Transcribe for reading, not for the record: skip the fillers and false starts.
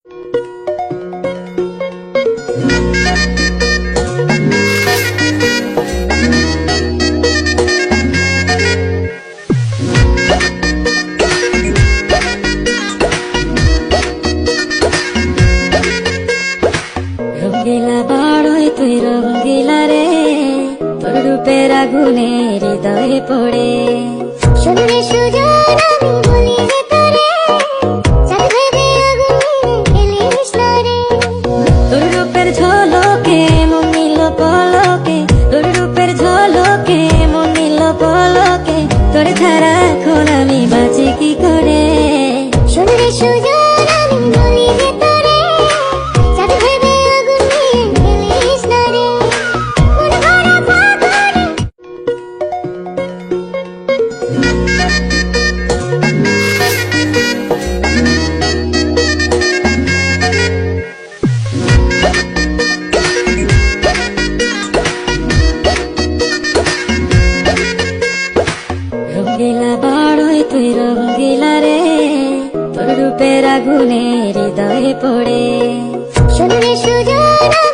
রঙ্গিলা বাড়ই তুই রঙ্গিলা রে, তোর রূপের আগুনে হৃদয়ে পড়ে। শুনলে সুজন আমি বলি যে তোরে, চাঁদ ভেবে আগুনে খেলিস না রে। তোর রূপের ঝলকে মন নিল পলকে, তোর রূপের ঝলকে মন নিল পলকে, তোর ছাড়া এখন আমি বাঁচি কি করে। শুনলে সুজন আমি বলি যে তোরে, চাঁদ ভেবে আগুনে খেলিস না রে। মন ভরা ফাগুনে রঙ্গিলা বাড়ই তুই রঙ্গিলা রে, তোর রূপের আগুনে হৃদয়ে পড়ে। শুনলে সুজন